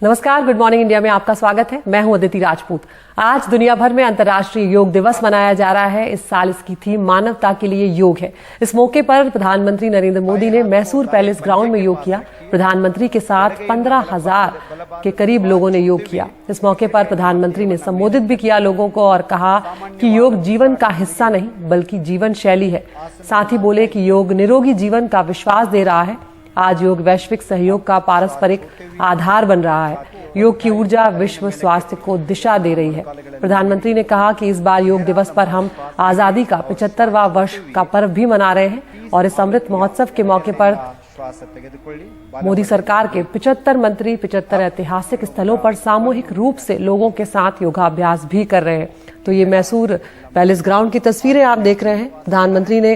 नमस्कार, good morning India में आपका स्वागत है। मैं हूं अदिति राजपूत। आज दुनिया भर में अंतर्राष्ट्रीय योग दिवस मनाया जा रहा है। इस साल इसकी थीम मानवता के लिए योग है। इस मौके पर प्रधानमंत्री नरेंद्र मोदी ने मैसूर पैलेस ग्राउंड में योग किया। प्रधानमंत्री के साथ 15,000 के करीब लोगों ने योग किया। इस मौके पर प्रधानमंत्री ने संबोधित भी किया लोगों को और कहा कि योग जीवन का हिस्सा नहीं बल्कि जीवन शैली है। साथ ही बोले कि योग निरोगी जीवन का विश्वास दे रहा है। आज योग वैश्विक सहयोग का पारस्परिक आधार बन रहा है। योग की ऊर्जा विश्व स्वास्थ्य को दिशा दे रही है। प्रधानमंत्री ने कहा कि इस बार योग दिवस पर हम आजादी का 75वां वर्ष का पर्व भी मना रहे हैं और इस अमृत महोत्सव के मौके पर मोदी सरकार के 75 मंत्री 75 ऐतिहासिक स्थलों पर सामूहिक रूप से लोगों के साथ योगाभ्यास भी कर रहे हैं। तो ये मैसूर पैलेस ग्राउंड की तस्वीरें आप देख रहे हैं। प्रधानमंत्री ने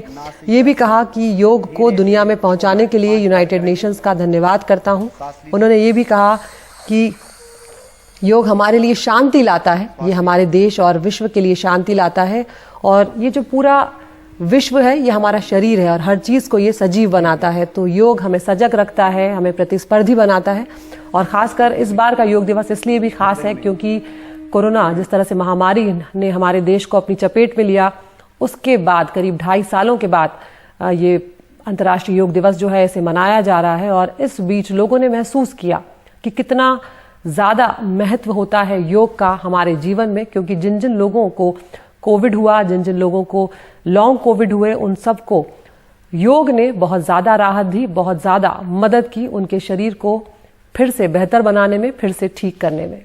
ये भी कहा कि योग को दुनिया में पहुंचाने के लिए यूनाइटेड नेशंस का धन्यवाद करता हूं। उन्होंने ये भी कहा कि योग हमारे लिए शांति लाता है, ये हमारे देश और विश्व के लिए शांति लाता है और ये जो पूरा विश्व है ये हमारा शरीर है और हर चीज को ये सजीव बनाता है। तो योग हमें सजग रखता है, हमें प्रतिस्पर्धी बनाता है और खासकर इस बार का योग दिवस इसलिए भी खास है क्योंकि कोरोना जिस तरह से महामारी ने हमारे देश को अपनी चपेट में लिया, उसके बाद करीब 2.5 सालों के बाद ये अंतर्राष्ट्रीय योग दिवस जो है इसे मनाया जा रहा है। और इस बीच लोगों ने महसूस किया कि कितना ज्यादा महत्व होता है योग का हमारे जीवन में, क्योंकि जिन जिन लोगों को कोविड हुआ, जिन जिन लोगों को लॉन्ग कोविड हुए, उन सबको योग ने बहुत ज्यादा राहत दी, बहुत ज्यादा मदद की उनके शरीर को फिर से बेहतर बनाने में, फिर से ठीक करने में।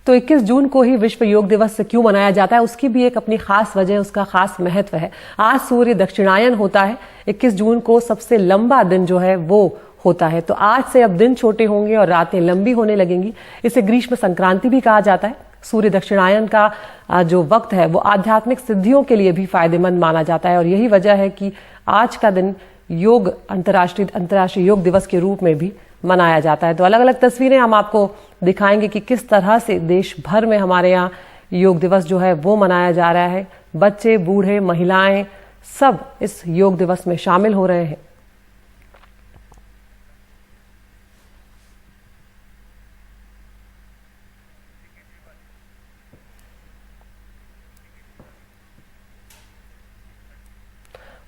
तो 21 जून को ही विश्व योग दिवस क्यों मनाया जाता है, उसकी भी एक अपनी खास वजह, उसका खास महत्व है। आज सूर्य दक्षिणायन होता है। 21 जून को सबसे लंबा दिन जो है वो होता है। तो आज से अब दिन छोटे होंगे और रातें लंबी होने लगेंगी। इसे ग्रीष्म संक्रांति भी कहा जाता है। सूर्य दक्षिणायन का जो वक्त है वो आध्यात्मिक सिद्धियों के लिए भी फायदेमंद माना जाता है और यही वजह है कि आज का दिन योग अंतर्राष्ट्रीय योग दिवस के रूप में भी मनाया जाता है। तो अलग अलग तस्वीरें हम आपको दिखाएंगे कि किस तरह से देश भर में हमारे यहाँ योग दिवस जो है वो मनाया जा रहा है। बच्चे, बूढ़े, महिलाएं सब इस योग दिवस में शामिल हो रहे हैं।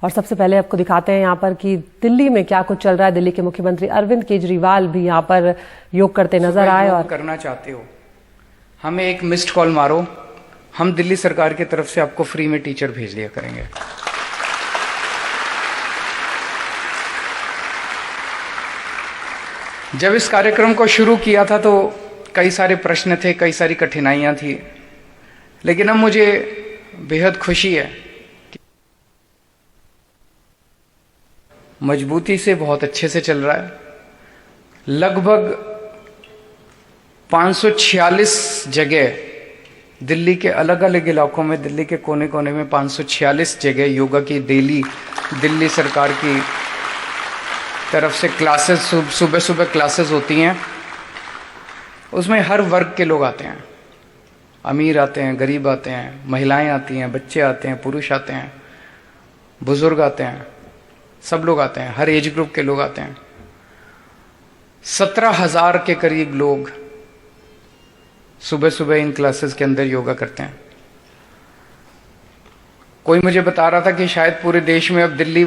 और सबसे पहले आपको दिखाते हैं यहाँ पर कि दिल्ली में क्या कुछ चल रहा है। दिल्ली के मुख्यमंत्री अरविंद केजरीवाल भी यहाँ पर योग करते नजर आए। और करना चाहते हो हमें एक मिस्ड कॉल मारो, हम दिल्ली सरकार की तरफ से आपको फ्री में टीचर भेज दिया करेंगे। जब इस कार्यक्रम को शुरू किया था तो कई सारे प्रश्न थे, कई सारी कठिनाइयां थी, लेकिन अब मुझे बेहद खुशी है, मजबूती से बहुत अच्छे से चल रहा है। लगभग 546 जगह दिल्ली के अलग अलग इलाकों में, दिल्ली के कोने कोने में 546 जगह योगा की डेली दिल्ली सरकार की तरफ से क्लासेस, सुबह सुबह क्लासेस होती हैं। उसमें हर वर्ग के लोग आते हैं, अमीर आते हैं, गरीब आते हैं, महिलाएं आती हैं, बच्चे आते हैं, पुरुष आते हैं, बुजुर्ग आते हैं, सब लोग आते हैं, हर एज ग्रुप के लोग आते हैं। 17,000 के करीब लोग सुबह सुबह इन क्लासेस के अंदर योगा करते हैं। कोई मुझे बता रहा था कि शायद पूरे देश में अब दिल्ली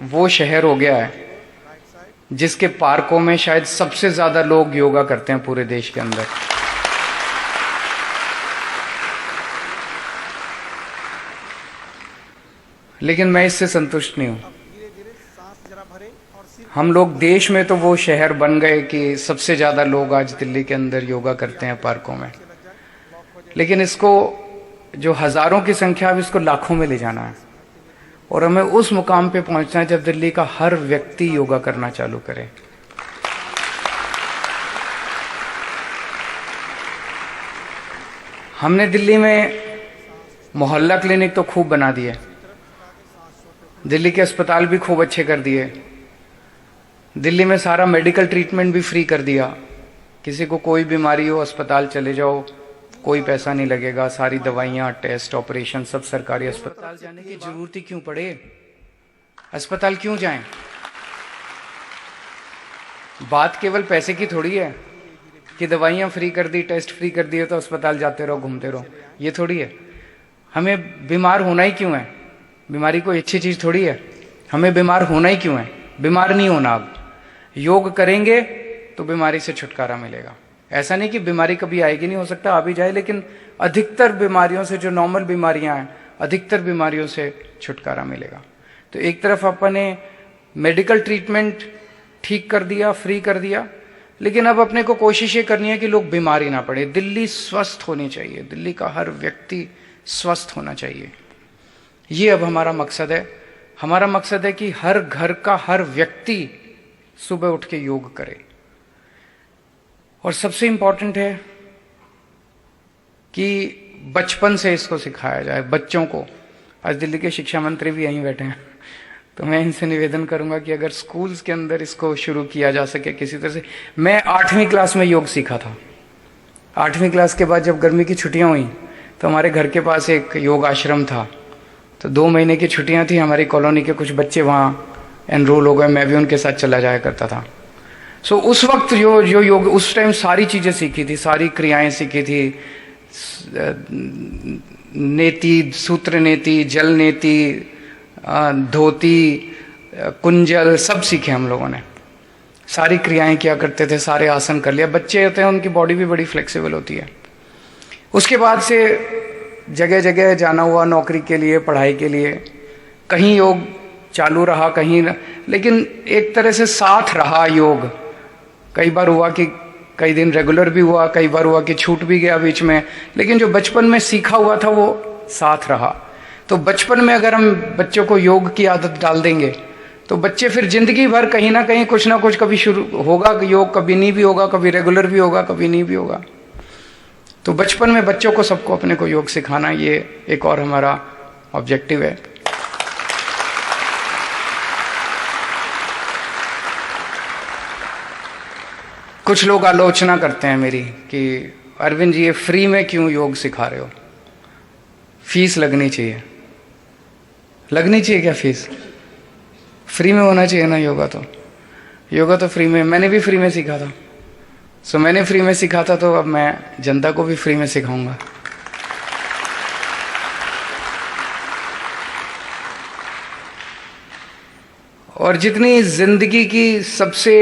वो शहर हो गया है जिसके पार्कों में शायद सबसे ज्यादा लोग योगा करते हैं पूरे देश के अंदर। लेकिन मैं इससे संतुष्ट नहीं हूं। हम लोग देश में तो वो शहर बन गए कि सबसे ज्यादा लोग आज दिल्ली के अंदर योगा करते हैं पार्कों में, लेकिन इसको जो हजारों की संख्या है इसको लाखों में ले जाना है और हमें उस मुकाम पे पहुंचना है जब दिल्ली का हर व्यक्ति योगा करना चालू करे। हमने दिल्ली में मोहल्ला क्लिनिक तो खूब बना दिए, दिल्ली के अस्पताल भी खूब अच्छे कर दिए, दिल्ली में सारा मेडिकल ट्रीटमेंट भी फ्री कर दिया। किसी को कोई बीमारी हो अस्पताल चले जाओ, कोई पैसा नहीं लगेगा, सारी दवाइयाँ, टेस्ट, ऑपरेशन सब सरकारी अस्पताल जाने की जरूरत ही क्यों पड़े? अस्पताल क्यों जाएं? बात केवल पैसे की थोड़ी है कि दवाइयाँ फ्री कर दी, टेस्ट फ्री कर दिए तो अस्पताल जाते रहो, घूमते रहो, ये थोड़ी है। हमें बीमार होना ही क्यों है? बीमारी कोई अच्छी चीज थोड़ी है। हमें बीमार होना ही क्यों है? बीमार नहीं होना। अब योग करेंगे तो बीमारी से छुटकारा मिलेगा। ऐसा नहीं कि बीमारी कभी आएगी नहीं, हो सकता आ भी जाए, लेकिन अधिकतर बीमारियों से, जो नॉर्मल बीमारियां हैं, अधिकतर बीमारियों से छुटकारा मिलेगा। तो एक तरफ अपने मेडिकल ट्रीटमेंट ठीक कर दिया, फ्री कर दिया, लेकिन अब अपने को कोशिश ये करनी है कि लोग बीमार ही ना पड़े। दिल्ली स्वस्थ होनी चाहिए, दिल्ली का हर व्यक्ति स्वस्थ होना चाहिए। ये अब हमारा मकसद है। हमारा मकसद है कि हर घर का हर व्यक्ति सुबह उठ के योग करे। और सबसे इंपॉर्टेंट है कि बचपन से इसको सिखाया जाए बच्चों को। आज दिल्ली के शिक्षा मंत्री भी यहीं बैठे हैं, तो मैं इनसे निवेदन करूंगा कि अगर स्कूल्स के अंदर इसको शुरू किया जा सके किसी तरह से। मैं 8वीं क्लास में योग सीखा था। 8वीं क्लास के बाद जब गर्मी की छुट्टियां हुई तो हमारे घर के पास एक योग आश्रम था, तो 2 महीने की छुट्टियां थी, हमारी कॉलोनी के कुछ बच्चे वहां एनरोल हो गए, मैं भी उनके साथ चला जाया करता था। सो उस वक्त जो योग, उस टाइम सारी चीजें सीखी थी, सारी क्रियाएं सीखी थी, नेति, सूत्र नेति, जल नेति, धोती, कुंजल, सब सीखे हम लोगों ने। सारी क्रियाएं किया करते थे, सारे आसन कर लिया। बच्चे होते हैं, उनकी बॉडी भी बड़ी फ्लेक्सिबल होती है। उसके बाद से जगह जगह जाना हुआ, नौकरी के लिए, पढ़ाई के लिए। कहीं योग चालू रहा, कहीं लेकिन एक तरह से साथ रहा योग। कई बार हुआ कि कई दिन रेगुलर भी हुआ, कई बार हुआ कि छूट भी गया बीच में, लेकिन जो बचपन में सीखा हुआ था वो साथ रहा। तो बचपन में अगर हम बच्चों को योग की आदत डाल देंगे तो बच्चे फिर जिंदगी भर कहीं ना कहीं कुछ ना कुछ कभी शुरू होगा योग, कभी नहीं भी होगा, कभी रेगुलर भी होगा, कभी नहीं भी होगा। तो बचपन में बच्चों को, सबको अपने को योग सिखाना, ये एक और हमारा ऑब्जेक्टिव है। कुछ लोग आलोचना करते हैं मेरी कि अरविंद जी ये फ्री में क्यों योग सिखा रहे हो? फीस लगनी चाहिए। लगनी चाहिए क्या फीस? फ्री में होना चाहिए ना योगा तो। योगा तो फ्री में, मैंने भी फ्री में सीखा था। सो मैंने फ्री में सीखा था, तो अब मैं जनता को भी फ्री में सिखाऊंगा। और जितनी जिंदगी की सबसे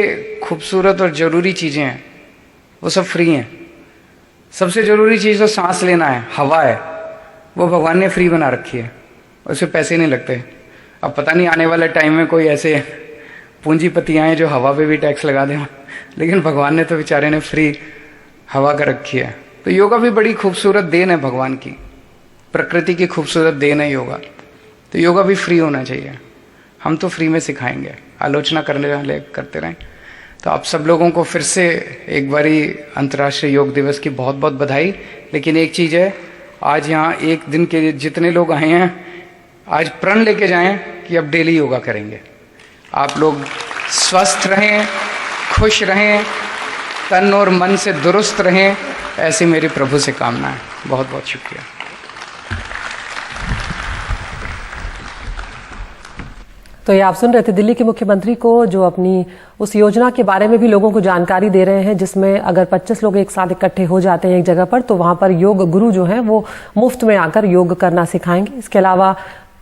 खूबसूरत और जरूरी चीजें हैं वो सब फ्री हैं। सबसे जरूरी चीज तो सांस लेना है, हवा है, वो भगवान ने फ्री बना रखी है, उससे पैसे नहीं लगते। अब पता नहीं आने वाले टाइम में कोई ऐसे पूंजीपति आए जो हवा पे भी टैक्स लगा दें, लेकिन भगवान ने तो बेचारे ने फ्री हवा कर रखी है। तो योगा भी बड़ी खूबसूरत देन है भगवान की, प्रकृति की खूबसूरत देन है योगा। तो योगा भी फ्री होना चाहिए। हम तो फ्री में सिखाएंगे, आलोचना करने वाले करते रहें। तो आप सब लोगों को फिर से एक बारी अंतर्राष्ट्रीय योग दिवस की बहुत बहुत बधाई। लेकिन एक चीज है, आज यहाँ एक दिन के जितने लोग आए हैं, आज प्रण लेके जाएं कि अब डेली योगा करेंगे। आप लोग स्वस्थ रहें, खुश रहें, तन और मन से दुरुस्त रहें, ऐसी मेरी प्रभु से कामना है। बहुत बहुत शुक्रिया। तो ये आप सुन रहे थे दिल्ली के मुख्यमंत्री को, जो अपनी उस योजना के बारे में भी लोगों को जानकारी दे रहे हैं, जिसमें अगर 25 लोग एक साथ इकट्ठे हो जाते हैं एक जगह पर, तो वहां पर योग गुरु जो हैं वो मुफ्त में आकर योग करना सिखाएंगे। इसके अलावा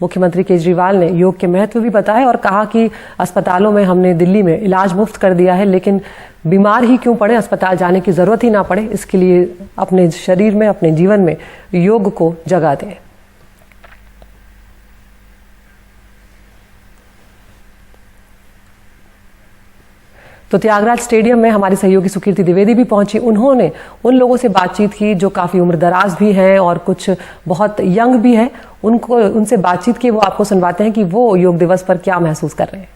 मुख्यमंत्री केजरीवाल ने योग के महत्व भी बताए और कहा कि अस्पतालों में हमने दिल्ली में इलाज मुफ्त कर दिया है, लेकिन बीमार ही क्यों पड़े, अस्पताल जाने की जरूरत ही ना पड़े, इसके लिए अपने शरीर में, अपने जीवन में योग को जगह दें। तो त्यागराज स्टेडियम में हमारी सहयोगी सुकीर्ति द्विवेदी भी पहुंची। उन्होंने उन लोगों से बातचीत की जो काफी उम्रदराज भी हैं और कुछ बहुत यंग भी हैं। उनसे बातचीत की, वो आपको सुनवाते हैं कि वो योग दिवस पर क्या महसूस कर रहे हैं।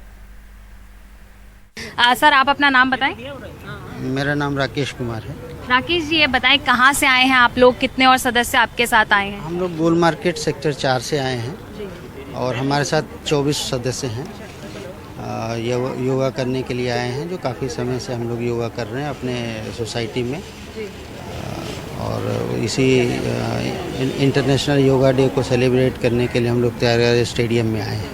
सर, आप अपना नाम बताएं। मेरा नाम राकेश कुमार है। राकेश जी, ये बताएं कहाँ से आए हैं आप लोग, कितने और सदस्य आपके साथ आए हैं? हम लोग गोल मार्केट सेक्टर 4 से आए हैं और हमारे साथ 24 सदस्य हैं। योगा करने के लिए आए हैं, जो काफ़ी समय से हम लोग योगा कर रहे हैं अपने सोसाइटी में। और इसी इंटरनेशनल योगा डे को सेलिब्रेट करने के लिए हम लोग तैयार स्टेडियम में आए हैं।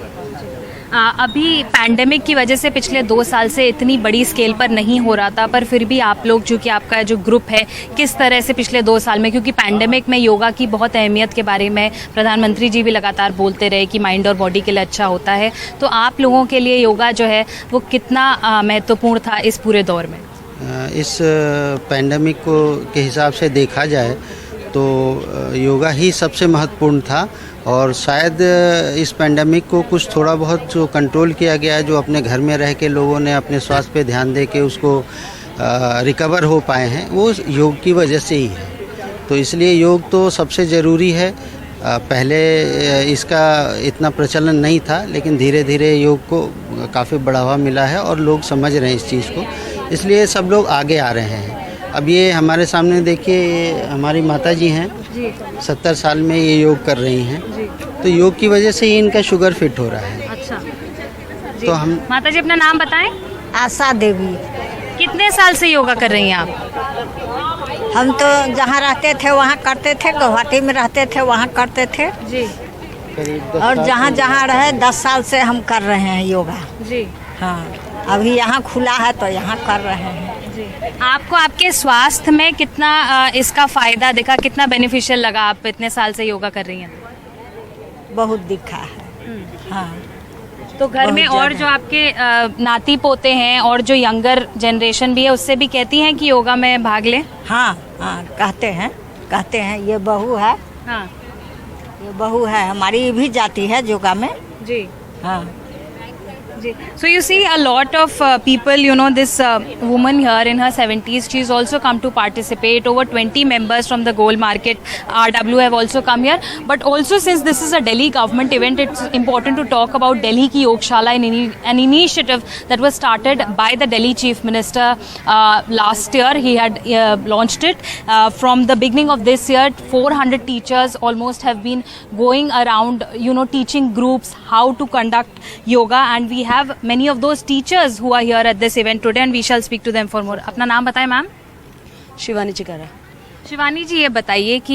अभी पैंडेमिक की वजह से पिछले 2 साल से इतनी बड़ी स्केल पर नहीं हो रहा था, पर फिर भी आप लोग, जो कि आपका जो ग्रुप है, किस तरह से पिछले 2 साल में, क्योंकि पैंडेमिक में योगा की बहुत अहमियत के बारे में प्रधानमंत्री जी भी लगातार बोलते रहे कि माइंड और बॉडी के लिए अच्छा होता है, तो आप लोगों के लिए योगा जो है वो कितना महत्वपूर्ण था इस पूरे दौर में? इस पैंडेमिक को के हिसाब से देखा जाए तो योगा ही सबसे महत्वपूर्ण था, और शायद इस पैंडेमिक को कुछ थोड़ा बहुत जो कंट्रोल किया गया है, जो अपने घर में रह के लोगों ने अपने स्वास्थ्य पे ध्यान दे के उसको रिकवर हो पाए हैं, वो योग की वजह से ही है। तो इसलिए योग तो सबसे ज़रूरी है। पहले इसका इतना प्रचलन नहीं था, लेकिन धीरे धीरे योग को काफ़ी बढ़ावा मिला है और लोग समझ रहे हैं इस चीज़ को, इसलिए सब लोग आगे आ रहे हैं। अब ये हमारे सामने देखिए, ये हमारी माता जी हैं, 70 साल में ये योग कर रही हैं, तो योग की वजह से ही इनका शुगर फिट हो रहा है। अच्छा तो हम माता जी अपना नाम बताएं। आशा देवी। कितने साल से योगा कर रही हैं आप? हम तो जहाँ रहते थे वहाँ करते थे, गुवाहाटी में रहते थे वहाँ करते थे जी। और जहाँ जहाँ रहे 10 साल से हम कर रहे हैं योगा जी। हाँ, अभी यहाँ खुला है तो यहाँ कर रहे हैं जी। आपको आपके स्वास्थ्य में कितना इसका फायदा दिखा, कितना बेनिफिशियल लगा? आप इतने साल से योगा कर रही हैं। बहुत दिखा है। हाँ, तो घर में और जो आपके नाती पोते हैं और जो यंगर जनरेशन भी है, उससे भी कहती हैं कि योगा में भाग लें? हाँ हाँ, कहते हैं। ये बहू है, हाँ ये बहू है हमारी, ये भी जाती है योगा में। जी। हाँ जी। So you see a lot of people, you know, this woman here in her 70s, she's also come to participate. Over 20 members from the Gold Market RW have also come here. But also, since this is a Delhi government event, it's important to talk about Delhi ki Yogshala, an initiative that was started by the Delhi Chief Minister last year. He had launched it. From the beginning of this year, 400 teachers almost have been going around, you know, teaching groups how to conduct yoga, and we have many of those teachers who are here at this event today, and we shall speak to them for more. अपना नाम बताएं ma'am. Shivani चिकारा। Shivani जी, ये बताइए कि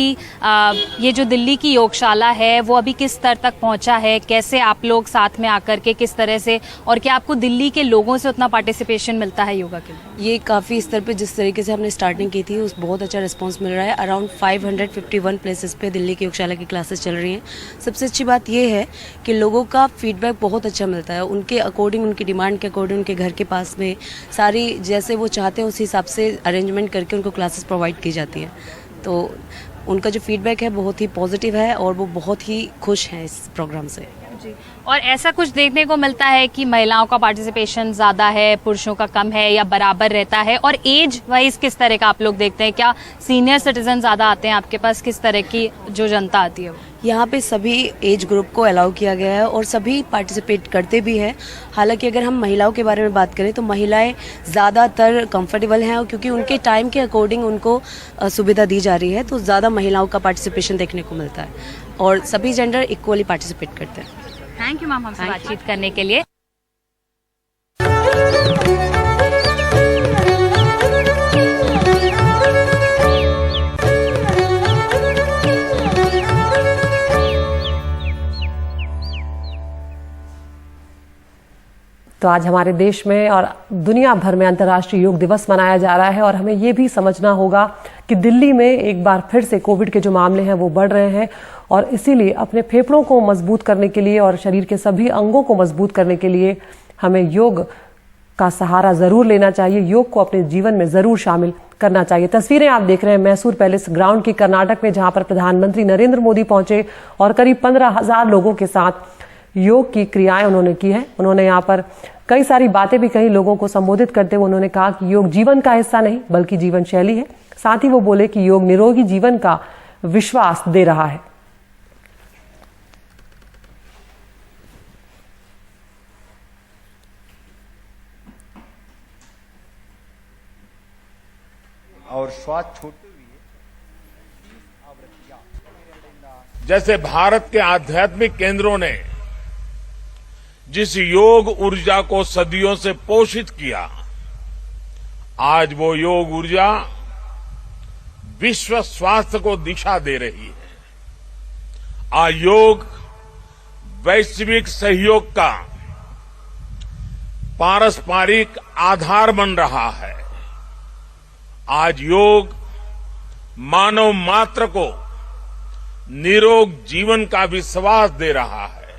ये जो दिल्ली की योगशाला है वो अभी किस स्तर तक पहुंचा है, कैसे आप लोग साथ में आकर के किस तरह से, और क्या आपको दिल्ली के लोगों से उतना पार्टिसिपेशन मिलता है योगा के लिए? ये काफ़ी स्तर पे जिस तरीके से हमने स्टार्टिंग की थी उस बहुत अच्छा रिस्पांस मिल रहा है। अराउंड 551 प्लेसेस पे दिल्ली की योगशाला की क्लासेस चल रही हैं। सबसे अच्छी बात ये है कि लोगों का फीडबैक बहुत अच्छा मिलता है, उनके अकॉर्डिंग, उनकी डिमांड के अकॉर्डिंग, उनके घर के पास में सारी जैसे वो चाहते हैं उस हिसाब से अरेंजमेंट करके उनको क्लासेस प्रोवाइड की जाती है। तो उनका जो फीडबैक है बहुत ही पॉजिटिव है और वो बहुत ही खुश हैं इस प्रोग्राम से। जी। और ऐसा कुछ देखने को मिलता है कि महिलाओं का पार्टिसिपेशन ज़्यादा है, पुरुषों का कम है, या बराबर रहता है? और एज वाइज किस तरह का आप लोग देखते हैं? क्या सीनियर सिटीजन ज़्यादा आते हैं आपके पास? किस तरह की जो जनता आती है? यहाँ पे सभी एज ग्रुप को अलाउ किया गया है और सभी पार्टिसिपेट करते भी हैं। हालांकि अगर हम महिलाओं के बारे में बात करें तो महिलाएं ज़्यादातर कंफर्टेबल हैं, और क्योंकि उनके टाइम के अकॉर्डिंग उनको सुविधा दी जा रही है, तो ज़्यादा महिलाओं का पार्टिसिपेशन देखने को मिलता है और सभी जेंडर इक्वली पार्टिसिपेट करते हैं। थैंक यू मैम हमसे बातचीत करने के लिए। तो आज हमारे देश में और दुनिया भर में अंतर्राष्ट्रीय योग दिवस मनाया जा रहा है, और हमें ये भी समझना होगा कि दिल्ली में एक बार फिर से कोविड के जो मामले हैं वो बढ़ रहे हैं, और इसीलिए अपने फेफड़ों को मजबूत करने के लिए और शरीर के सभी अंगों को मजबूत करने के लिए हमें योग का सहारा जरूर लेना चाहिए। योग को अपने जीवन में जरूर शामिल करना चाहिए। तस्वीरें आप देख रहे हैं मैसूर पैलेस ग्राउंड की, कर्नाटक में, जहां पर प्रधानमंत्री नरेंद्र मोदी पहुंचे और करीब 15,000 लोगों के साथ योग की क्रियाएं उन्होंने की है। उन्होंने यहाँ पर कई सारी बातें भी कही। लोगों को संबोधित करते हुए उन्होंने कहा कि योग जीवन का हिस्सा नहीं बल्कि जीवन शैली है। साथ ही वो बोले कि योग निरोगी जीवन का विश्वास दे रहा है। और श्वास छोटे हुए जैसे भारत के आध्यात्मिक केंद्रों ने जिस योग ऊर्जा को सदियों से पोषित किया, आज वो योग ऊर्जा विश्व स्वास्थ्य को दिशा दे रही है। आज योग वैश्विक सहयोग का पारस्परिक आधार बन रहा है। आज योग मानव मात्र को निरोग जीवन का विश्वास दे रहा है।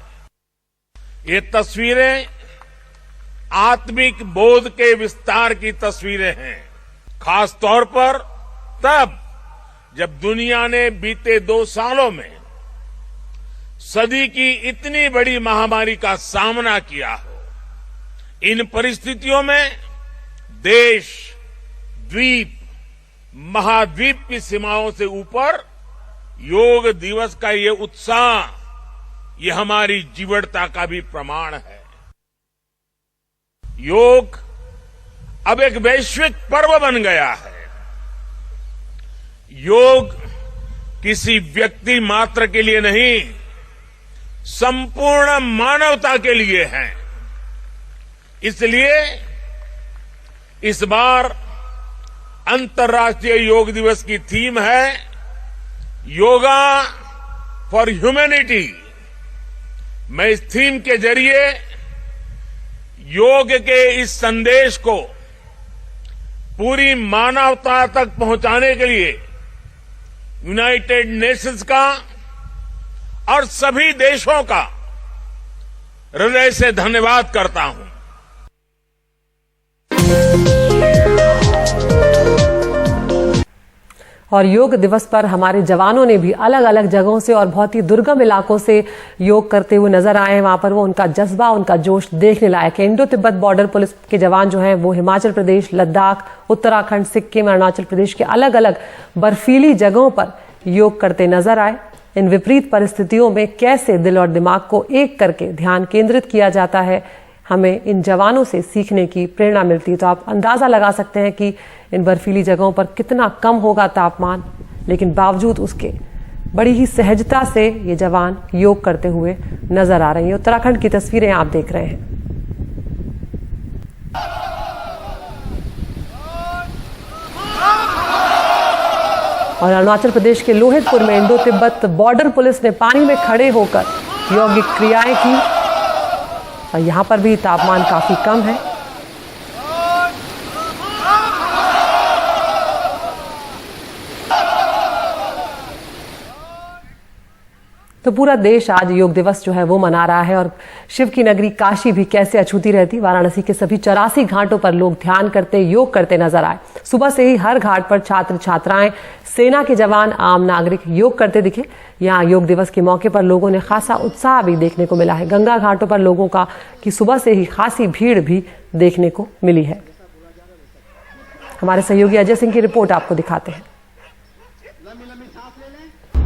ये तस्वीरें आत्मिक बोध के विस्तार की तस्वीरें हैं, खास तौर पर तब जब दुनिया ने बीते 2 सालों में सदी की इतनी बड़ी महामारी का सामना किया हो। इन परिस्थितियों में देश, द्वीप, महाद्वीप की सीमाओं से ऊपर योग दिवस का ये उत्साह, ये हमारी जीवटता का भी प्रमाण है। योग अब एक वैश्विक पर्व बन गया है। योग किसी व्यक्ति मात्र के लिए नहीं, संपूर्ण मानवता के लिए है। इसलिए इस बार अंतर्राष्ट्रीय योग दिवस की थीम है योगा फॉर ह्यूमैनिटी। मैं इस थीम के जरिए योग के इस संदेश को पूरी मानवता तक पहुंचाने के लिए यूनाइटेड नेशंस का और सभी देशों का हृदय से धन्यवाद करता हूं। और योग दिवस पर हमारे जवानों ने भी अलग अलग जगहों से और बहुत ही दुर्गम इलाकों से योग करते हुए नजर आए हैं। वहां पर वो उनका जज्बा, उनका जोश देखने लायक है। इंडो तिब्बत बॉर्डर पुलिस के जवान जो हैं वो हिमाचल प्रदेश, लद्दाख, उत्तराखंड, सिक्किम, अरुणाचल प्रदेश के अलग अलग बर्फीली जगहों पर योग करते नजर आए। इन विपरीत परिस्थितियों में कैसे दिल और दिमाग को एक करके ध्यान केंद्रित किया जाता है, हमें इन जवानों से सीखने की प्रेरणा मिलती है। तो आप अंदाजा लगा सकते हैं कि इन बर्फीली जगहों पर कितना कम होगा तापमान, लेकिन बावजूद उसके बड़ी ही सहजता से ये जवान योग करते हुए नजर आ रहे हैं। उत्तराखंड की तस्वीरें आप देख रहे हैं। और अरुणाचल प्रदेश के लोहितपुर में इंडो तिब्बत बॉर्डर पुलिस ने पानी में खड़े होकर यौगिक क्रियाएं की और यहां पर भी तापमान काफी कम है। तो पूरा देश आज योग दिवस जो है वो मना रहा है। और शिव की नगरी काशी भी कैसे अछूती रहती। वाराणसी के सभी 84 घाटों पर लोग ध्यान करते, योग करते नजर आए। सुबह से ही हर घाट पर छात्र छात्राएं, सेना के जवान, आम नागरिक योग करते दिखे। यहाँ योग दिवस के मौके पर लोगों ने खासा उत्साह भी देखने को मिला है। गंगा घाटों पर लोगों का कि सुबह से ही खासी भीड़ भी देखने को मिली है। हमारे सहयोगी अजय सिंह की रिपोर्ट आपको दिखाते हैं।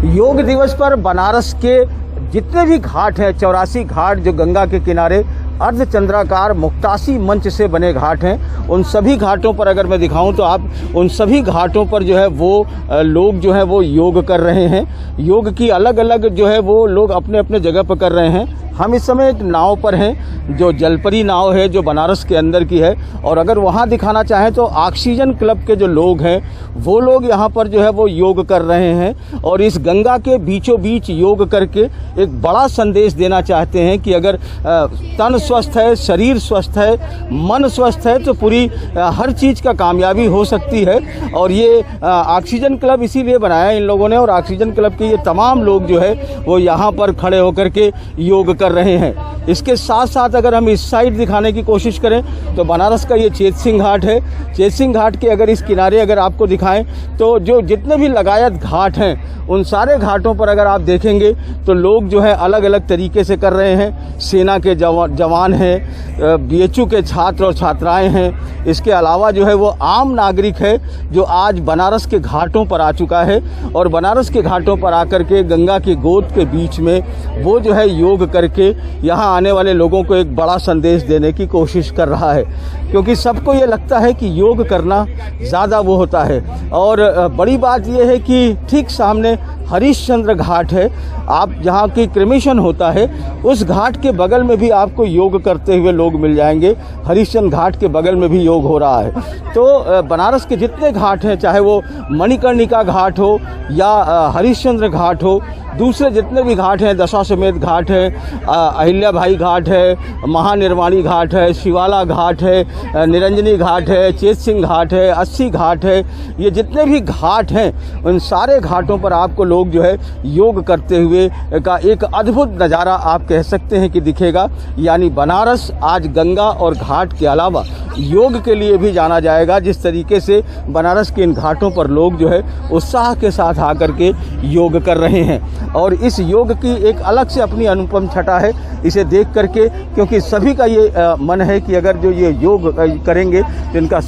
योग दिवस पर बनारस के जितने भी घाट हैं, 84 घाट जो गंगा के किनारे अर्धचंद्राकार मुक्तासी मंच से बने घाट हैं, उन सभी घाटों पर अगर मैं दिखाऊं तो आप उन सभी घाटों पर जो है वो लोग जो है वो योग कर रहे हैं। योग की अलग अलग जो है वो लोग अपने अपने जगह पर कर रहे हैं। हम इस समय एक नाव पर हैं जो जलपरी नाव है, जो बनारस के अंदर की है। और अगर वहाँ दिखाना चाहें तो ऑक्सीजन क्लब के जो लोग हैं वो लोग यहाँ पर जो है वो योग कर रहे हैं और इस गंगा के बीचों बीच योग करके एक बड़ा संदेश देना चाहते हैं कि अगर तन स्वस्थ है, शरीर स्वस्थ है, मन स्वस्थ है तो पूरी हर चीज़ का कामयाबी हो सकती है। और ये ऑक्सीजन क्लब इसीलिए बनाया इन लोगों ने और ऑक्सीजन क्लब के ये तमाम लोग जो है वो यहाँ पर खड़े होकर के योग कर रहे हैं। इसके साथ साथ अगर हम इस साइड दिखाने की कोशिश करें तो बनारस का ये चेत सिंह घाट है। चेत सिंह घाट के अगर इस किनारे अगर आपको दिखाएं तो जो जितने भी लगायत घाट हैं उन सारे घाटों पर अगर आप देखेंगे तो लोग जो है अलग अलग तरीके से कर रहे हैं। सेना के जवान हैं, बीएचयू के छात्र और छात्राएं हैं। इसके अलावा जो है वो आम नागरिक है जो आज बनारस के घाटों पर आ चुका है और बनारस के घाटों पर आकर के गंगा की गोद के बीच में वो जो है योग करके यहाँ आने वाले लोगों को एक बड़ा संदेश देने की कोशिश कर रहा है। क्योंकि सबको ये लगता है कि योग करना ज़्यादा वो होता है और बड़ी बात यह है कि ठीक सामने हरिश्चंद्र घाट है, आप जहाँ की क्रिमेशन होता है उस घाट के बगल में भी आपको योग करते हुए लोग मिल जाएंगे। हरिश्चंद्र घाट के बगल में भी योग हो रहा है। तो बनारस के जितने घाट हैं, चाहे वो मणिकर्णिका घाट हो या हरिश्चंद्र घाट हो, दूसरे जितने भी घाट हैं, दशाश्वमेध घाट है, अहिल्याबाई घाट है, महानिर्वाणी घाट है, शिवाला घाट है, निरंजनी घाट है, चेत सिंह घाट है, अस्सी घाट है, ये जितने भी घाट हैं उन सारे घाटों पर आपको लोग जो है योग करते हुए का एक अद्भुत नज़ारा आप कह सकते हैं कि दिखेगा। यानी बनारस आज गंगा और घाट के अलावा योग के लिए भी जाना जाएगा। जिस तरीके से बनारस के इन घाटों पर लोग जो है उत्साह के साथ आकर के योग कर रहे हैं, और इस योग की एक अलग से अपनी अनुपम छटा है इसे देख करके, क्योंकि सभी का ये मन है कि अगर जो ये योग करेंगे तो इनका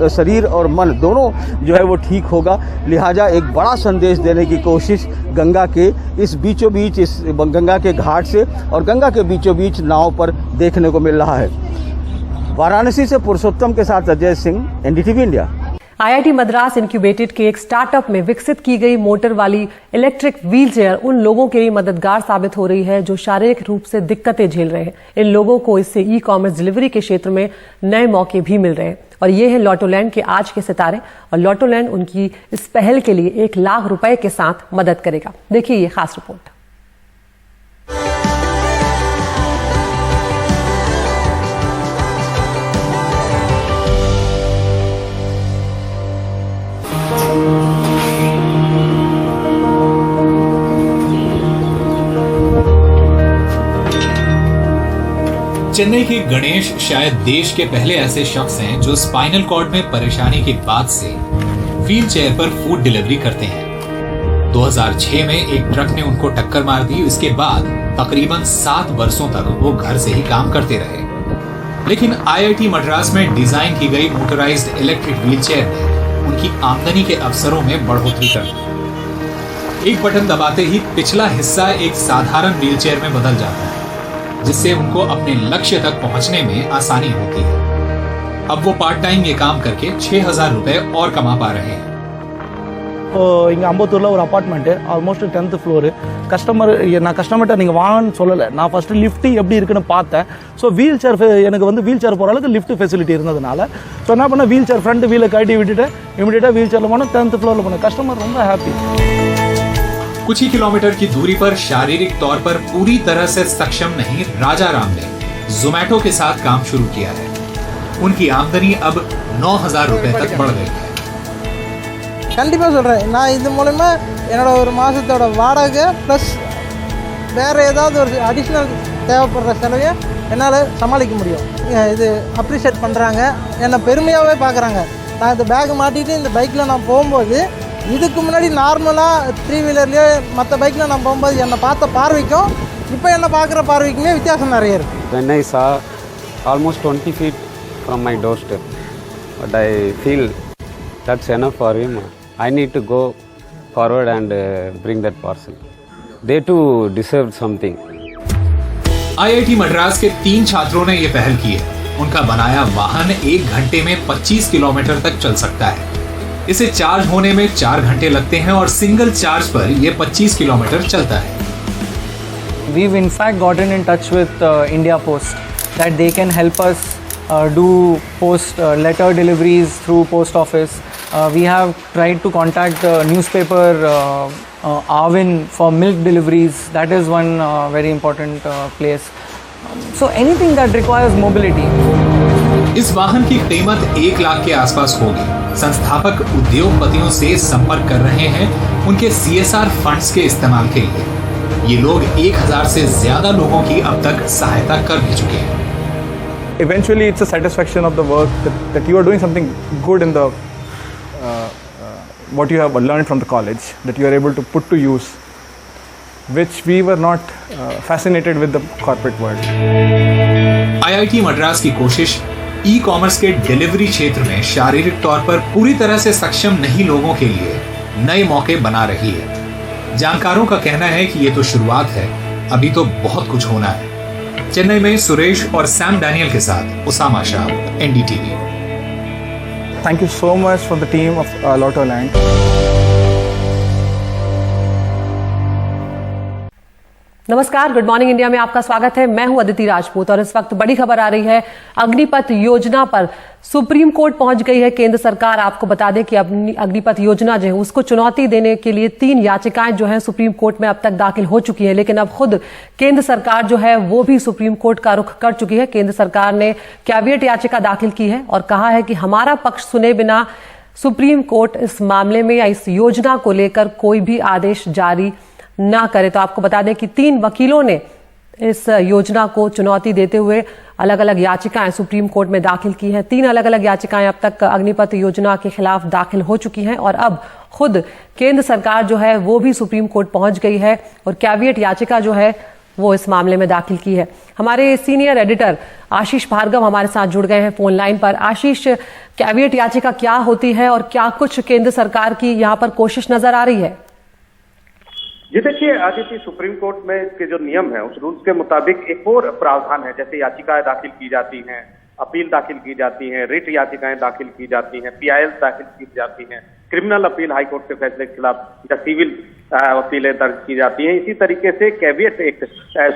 शरीर और मन दोनों जो है वो ठीक होगा। लिहाजा एक बड़ा संदेश देने की कोशिश गंगा के इस बीचों बीच, इस गंगा के घाट से और गंगा के बीचों बीच नाव पर देखने को मिल रहा है। वाराणसी से पुरुषोत्तम के साथ Ajay Singh, NDTV India. IIT Madras incubated के एक स्टार्टअप में विकसित की गई मोटर वाली इलेक्ट्रिक व्हीलचेयर उन लोगों के लिए मददगार साबित हो रही है जो शारीरिक रूप से दिक्कतें झेल रहे हैं। इन लोगों को इससे ई-कॉमर्स डिलीवरी के क्षेत्र में नए मौके भी मिल रहे हैं। और ये है लॉटोलैंड के आज के सितारे, और लॉटोलैंड उनकी इस पहल के लिए 1 लाख रुपए के साथ मदद करेगा। देखिए ये खास रिपोर्ट। चेन्नई के गणेश शायद देश के पहले ऐसे शख्स हैं जो स्पाइनल कॉर्ड में परेशानी के बाद से व्हील चेयर पर फूड डिलीवरी करते हैं। 2006 में एक ट्रक ने उनको टक्कर मार दी। इसके बाद तकरीबन 7 वर्षों तक वो घर से ही काम करते रहे। लेकिन IIT मद्रास में डिजाइन की गई मोटराइज्ड इलेक्ट्रिक व्हील चेयर ने उनकी आमदनी के अवसरों में बढ़ोतरी कर दी। एक बटन दबाते ही पिछला हिस्सा एक साधारण व्हील चेयर में बदल जाता है, जिससे उनको अपने लक्ष्य तक पहुंचने में आसानी होती है। अब वो पार्ट टाइम ये काम करके 6000 रुपए और कमा पा रहे हैं। இங்கே அம்பத்தூரில் ஒரு அப்பார்ட்மெண்ட்டு, ஆல்மோஸ்ட் 10th ஃப்ளோரு. நான் கஸ்டமர்கிட்ட நீங்கள் வாங்கன்னு சொல்லலை, நான் ஃபஸ்ட்டு லிஃப்ட்டு எப்படி இருக்குன்னு பார்த்தேன். ஸோ வீல் சேர் எனக்கு வந்து வீல் சேர் போகிற அளவுக்கு லிஃப்ட் ஃபெசிலிட்டி இருந்ததுனால ஸோ என்ன பண்ணேன், வீல் சேர் ஃப்ரண்ட் வீலை கட்டி விட்டுட்டு இமீடியட்டாக வீல் சேரில் போனால் 10th ஃப்ளோரில் போனேன். கஸ்டமர் ரொம்ப ஹாப்பி। कुछ ही किलोमीटर की दूरी पर शारीरिक तौर पर पूरी तरह से सक्षम नहीं राजाराम ने जोमैटो के साथ काम शुरू किया है। उनकी आमदनी अब 9000 रुपए तक बढ़ गई है। கண்டிப்பாக சொல்கிறேன், நான் இது மூலமா என்னோட ஒரு மாதத்தோட வாடகை ப்ளஸ் வேறு ஏதாவது ஒரு அடிஷ்னல் தேவைப்படுற செலவை என்னால் சமாளிக்க முடியும். இது அப்ரிஷியேட் பண்ணுறாங்க, என்னை பெருமையாகவே பார்க்குறாங்க. நான் இந்த பேக் மாட்டிட்டு இந்த பைக்கில் நான் போகும்போது, இதுக்கு முன்னாடி நார்மலாக 3 வீலர்லேயே மற்ற பைக்கில் நான் போகும்போது என்னை பார்த்த பார்வைக்கும் இப்போ என்னை பார்க்குற பார்வைக்குமே வித்தியாசம் நிறைய இருக்குது. When I saw almost 20 feet from my doorstep, but I feel that's enough for him. I need to go forward and bring that parcel. They too deserve something. IIT Madras के 3 छात्रों ने ये पहल की है। उनका बनाया वाहन 1 घंटे में 25 किलोमीटर तक चल सकता है। इसे चार्ज होने में 4 घंटे लगते हैं और सिंगल चार्ज पर ये 25 किलोमीटर चलता है। We've in fact gotten in touch with India Post that they can help us do post letter deliveries through post office. We have tried to contact the newspaper Arvin for milk deliveries. That is one very important place. So anything that requires mobility. इस वाहन की कीमत 1 लाख के आसपास होगी। संस्थापक उद्योगपतियों से संपर्क कर रहे हैं उनके CSR फंड्स के इस्तेमाल के लिए। ये लोग 1000 से ज्यादा लोगों की अब तक सहायता कर भी चुके हैं। Eventually, it's a satisfaction of the work that you are doing something good in the what you have learned from the college, that you are able to put to use, which we were not fascinated with the corporate world. IIT Madras की कोशिश e-commerce के delivery क्षेत्र में शारीरिक तौर पर पूरी तरह से सक्षम नहीं लोगों के लिए नए मौके बना रही है। जानकारों का कहना है कि ये तो शुरुआत है, अभी तो बहुत कुछ होना है। चेन्नई में सुरेश और सैम डैनियल के साथ Usama Shah, NDTV। Thank you so much for the team of Lottoland. नमस्कार, गुड मॉर्निंग इंडिया में आपका स्वागत है। मैं हूं अदिति राजपूत और इस वक्त बड़ी खबर आ रही है। अग्निपथ योजना पर सुप्रीम कोर्ट पहुंच गई है केंद्र सरकार। आपको बता दें कि अग्निपथ योजना जो है उसको चुनौती देने के लिए 3 याचिकाएं जो हैं सुप्रीम कोर्ट में अब तक दाखिल हो चुकी हैं, लेकिन अब खुद केंद्र सरकार जो है वो भी सुप्रीम कोर्ट का रुख कर चुकी है। केंद्र सरकार ने कैविएट याचिका दाखिल की है और कहा है कि हमारा पक्ष सुने बिना सुप्रीम कोर्ट इस मामले में या इस योजना को लेकर कोई भी आदेश जारी ना करे। तो आपको बता दें कि 3 वकीलों ने इस योजना को चुनौती देते हुए अलग अलग याचिकाएं सुप्रीम कोर्ट में दाखिल की हैं। 3 अलग अलग याचिकाएं अब तक अग्निपथ योजना के खिलाफ दाखिल हो चुकी हैं और अब खुद केंद्र सरकार जो है वो भी सुप्रीम कोर्ट पहुंच गई है और कैविएट याचिका जो है वो इस मामले में दाखिल की है। हमारे सीनियर एडिटर आशीष भार्गव हमारे साथ जुड़ गए हैं फोन लाइन पर। आशीष, कैविएट याचिका क्या होती है और क्या कुछ केंद्र सरकार की यहाँ पर कोशिश नजर आ रही है? जी देखिए आदित्य, सुप्रीम कोर्ट में के जो नियम है उस रूल्स के मुताबिक एक और प्रावधान है। जैसे याचिकाएं दाखिल की जाती हैं, अपील दाखिल की जाती हैं, रिट याचिकाएं दाखिल की जाती हैं, PIL दाखिल की जाती हैं, क्रिमिनल अपील हाईकोर्ट के फैसले के खिलाफ या सिविल अपीलें दर्ज की जाती हैं। इसी तरीके से कैविएट एक